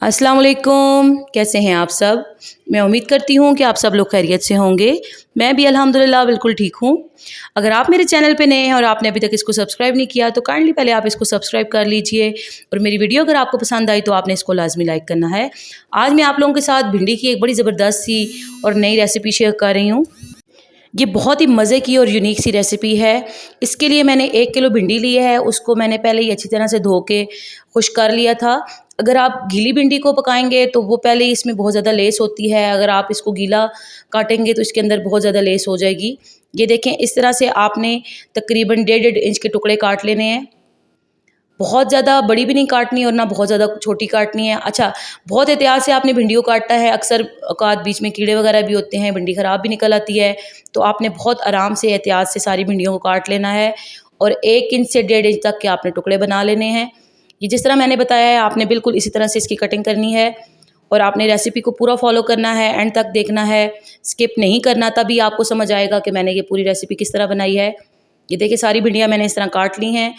अस्सलाम वालेकुम, कैसे हैं आप सब। मैं उम्मीद करती हूँ कि आप सब लोग खैरियत से होंगे। मैं भी अल्हम्दुलिल्लाह बिल्कुल ठीक हूँ। अगर आप मेरे चैनल पे नए हैं और आपने अभी तक इसको सब्सक्राइब नहीं किया तो काइंडली पहले आप इसको सब्सक्राइब कर लीजिए और मेरी वीडियो अगर आपको पसंद आई तो आपने इसको लाजमी लाइक करना है। आज मैं आप लोगों के साथ भिंडी की एक बड़ी ज़बरदस्त सी और नई रेसिपी शेयर कर रही हूँ। ये बहुत ही मज़े की और यूनिक सी रेसिपी है। इसके लिए मैंने 1 किलो भिंडी ली है, उसको मैंने पहले ही अच्छी तरह से धो के खुश्क कर लिया था। अगर आप गीली भिंडी को पकाएंगे तो वो पहले ही इसमें बहुत ज़्यादा लेस होती है, अगर आप इसको गीला काटेंगे तो इसके अंदर बहुत ज़्यादा लेस हो जाएगी। ये देखें, इस तरह से आपने तकरीबन 1.5 इंच के टुकड़े काट लेने हैं। बहुत ज़्यादा बड़ी भी नहीं काटनी और ना बहुत ज़्यादा छोटी काटनी है। अच्छा, बहुत एहतियात से आपने भिंडी को काटना है। अक्सर औकात बीच में कीड़े वगैरह भी होते हैं, भिंडी ख़राब भी निकल आती है, तो आपने बहुत आराम से एहतियात से सारी भिंडियों को काट लेना है और 1 इंच से 1.5 इंच तक के आपने टुकड़े बना लेने हैं। ये जिस तरह मैंने बताया है आपने बिल्कुल इसी तरह से इसकी कटिंग करनी है और आपने रेसिपी को पूरा फॉलो करना है, एंड तक देखना है, स्किप नहीं करना, तभी आपको समझ आएगा कि मैंने ये पूरी रेसिपी किस तरह बनाई है। ये देखिए, सारी भिंडियाँ मैंने इस तरह काट ली हैं,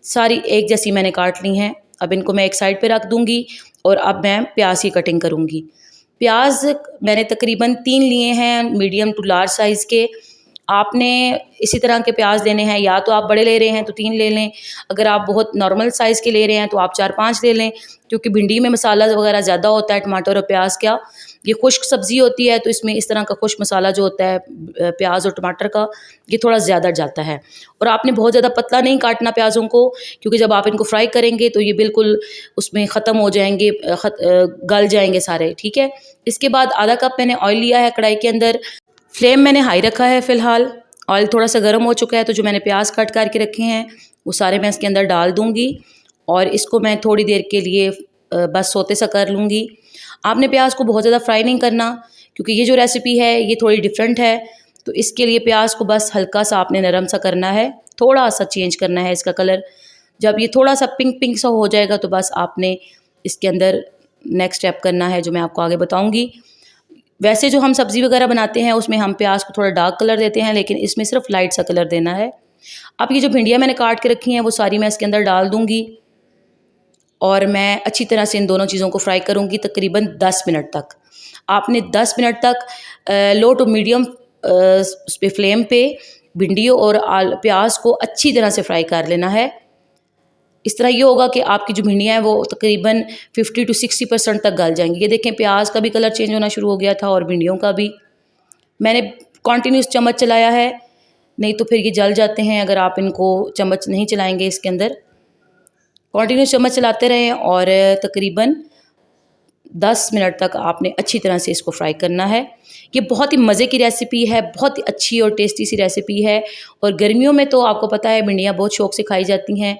सारी एक जैसी मैंने काट ली हैं। अब इनको मैं एक साइड पे रख दूंगी और अब मैं प्याज की कटिंग करूंगी। प्याज मैंने तकरीबन 3 लिए हैं, मीडियम टू लार्ज साइज़ के। आपने इसी तरह के प्याज लेने हैं, या तो आप बड़े ले रहे हैं तो 3 ले लें, अगर आप बहुत नॉर्मल साइज़ के ले रहे हैं तो आप 4-5 ले लें, क्योंकि भिंडी में मसाला वगैरह ज़्यादा होता है। टमाटर और प्याज का ये खुश्क सब्ज़ी होती है, तो इसमें इस तरह का खुश्क मसाला जो होता है प्याज और टमाटर का, ये थोड़ा ज़्यादा जाता है। और आपने बहुत ज़्यादा पतला नहीं काटना प्याज़ों को, क्योंकि जब आप इनको फ्राई करेंगे तो ये बिल्कुल उसमें ख़त्म हो जाएंगे, गल जाएंगे सारे। ठीक है, इसके बाद आधा कप मैंने ऑयल लिया है कढ़ाई के अंदर। फ्लेम मैंने हाई रखा है फ़िलहाल। ऑयल थोड़ा सा गर्म हो चुका है तो जो मैंने प्याज कट करके रखे हैं वो सारे मैं इसके अंदर डाल दूँगी और इसको मैं थोड़ी देर के लिए बस सोते सा कर लूँगी। आपने प्याज को बहुत ज़्यादा फ्राई नहीं करना, क्योंकि ये जो रेसिपी है ये थोड़ी डिफरेंट है, तो इसके लिए प्याज को बस हल्का सा आपने नरम सा करना है, थोड़ा सा चेंज करना है इसका कलर। जब ये थोड़ा सा पिंक पिंक सा हो जाएगा तो बस आपने इसके अंदर नेक्स्ट स्टेप करना है, जो मैं आपको आगे बताऊँगी। वैसे जो हम सब्ज़ी वगैरह बनाते हैं उसमें हम प्याज को थोड़ा डार्क कलर देते हैं, लेकिन इसमें सिर्फ लाइट सा कलर देना है। अब ये जो भिंडियाँ मैंने काट के रखी हैं वो सारी मैं इसके अंदर डाल दूँगी और मैं अच्छी तरह से इन दोनों चीज़ों को फ्राई करूँगी तकरीबन 10 मिनट तक। आपने 10 मिनट तक लो टू मीडियम उस पे फ्लेम पे भिंडियों और प्याज को अच्छी तरह से फ्राई कर लेना है। इस तरह ये होगा कि आपकी जो भिंडियाँ हैं वो तकरीबन 50 to 60% तक गल जाएंगी। ये देखें, प्याज का भी कलर चेंज होना शुरू हो गया था और भिंडियों का भी। मैंने कॉन्टीन्यूस चम्मच चलाया है, नहीं तो फिर ये जल जाते हैं अगर आप इनको चम्मच नहीं चलाएंगे। इसके अंदर कॉन्टीन्यूस चम्मच चलाते रहें और तकरीबन 10 मिनट तक आपने अच्छी तरह से इसको फ्राई करना है। ये बहुत ही मज़े की रेसिपी है, बहुत ही अच्छी और टेस्टी सी रेसिपी है और गर्मियों में तो आपको पता है भिंडियाँ बहुत शौक़ से खाई जाती हैं,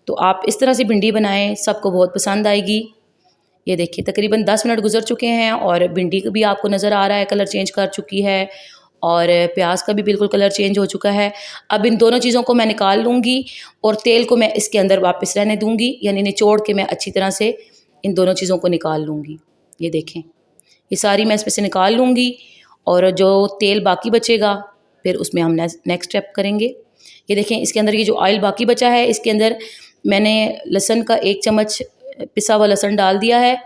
तो आप इस तरह से भिंडी बनाएं, सबको बहुत पसंद आएगी। ये देखिए, तकरीबन 10 मिनट गुजर चुके हैं और भिंडी भी आपको नज़र आ रहा है कलर चेंज कर चुकी है और प्याज का भी बिल्कुल कलर चेंज हो चुका है। अब इन दोनों चीज़ों को मैं निकाल लूँगी और तेल को मैं इसके अंदर वापस रहने दूँगी, यानी निचोड़ के मैं अच्छी तरह से इन दोनों चीज़ों को निकाल लूँगी। ये देखें, ये सारी मैं इसमें से निकाल लूँगी और जो तेल बाकी बचेगा फिर उसमें हम नेक्स्ट स्टेप करेंगे। ये देखें, इसके अंदर ये जो ऑयल बाकी बचा है इसके अंदर मैंने लहसुन का 1 चम्मच पिसा हुआ लहसुन डाल दिया है।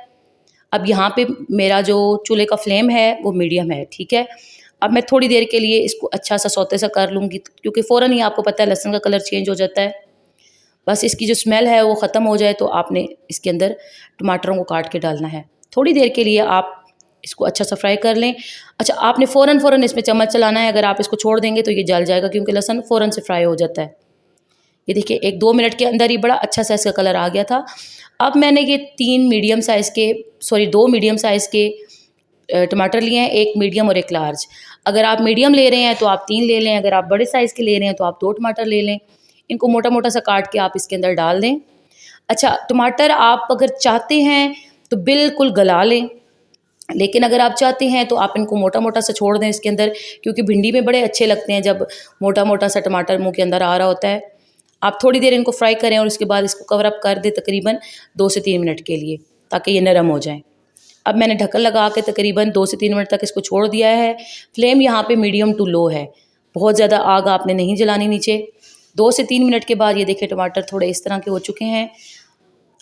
अब यहाँ पे मेरा जो चूल्हे का फ्लेम है वो मीडियम है। ठीक है, अब मैं थोड़ी देर के लिए इसको अच्छा सा सौते सा कर लूँगी, क्योंकि फ़ौरन ही आपको पता है लहसुन का कलर चेंज हो जाता है। बस इसकी जो स्मेल है वो ख़त्म हो जाए तो आपने इसके अंदर टमाटरों को काट के डालना है। थोड़ी देर के लिए आप इसको अच्छा सा फ्राई कर लें। अच्छा, आपने फ़ौरन इसमें चम्मच चलाना है, अगर आप इसको छोड़ देंगे तो ये जल जाएगा, क्योंकि लहसुन फ़ौरन से फ्राई हो जाता है। ये देखिए, 1-2 मिनट के अंदर ही बड़ा अच्छा सा इसका कलर आ गया था। अब मैंने ये 2 मीडियम साइज़ के टमाटर लिए हैं, 1 मीडियम और 1 लार्ज। अगर आप मीडियम ले रहे हैं तो आप 3 ले लें, अगर आप बड़े साइज़ के ले रहे हैं तो आप 2 टमाटर ले लें। इनको मोटा मोटा सा काट के आप इसके अंदर डाल दें। अच्छा, टमाटर आप अगर चाहते हैं तो बिल्कुल गला लें, लेकिन अगर आप चाहते हैं तो आप इनको मोटा मोटा सा छोड़ दें इसके अंदर, क्योंकि भिंडी में बड़े अच्छे लगते हैं जब मोटा मोटा सा टमाटर मुँह के अंदर आ रहा होता है। आप थोड़ी देर इनको फ्राई करें और उसके बाद इसको कवर अप कर दें तकरीबन 2 से 3 मिनट के लिए, ताकि ये नरम हो जाए। अब मैंने ढक्कन लगा के तकरीबन 2 से 3 मिनट तक इसको छोड़ दिया है। फ्लेम यहाँ पे मीडियम टू लो है, बहुत ज़्यादा आग आपने नहीं जलानी नीचे। 2 से 3 मिनट के बाद ये देखिए टमाटर थोड़े इस तरह के हो चुके हैं।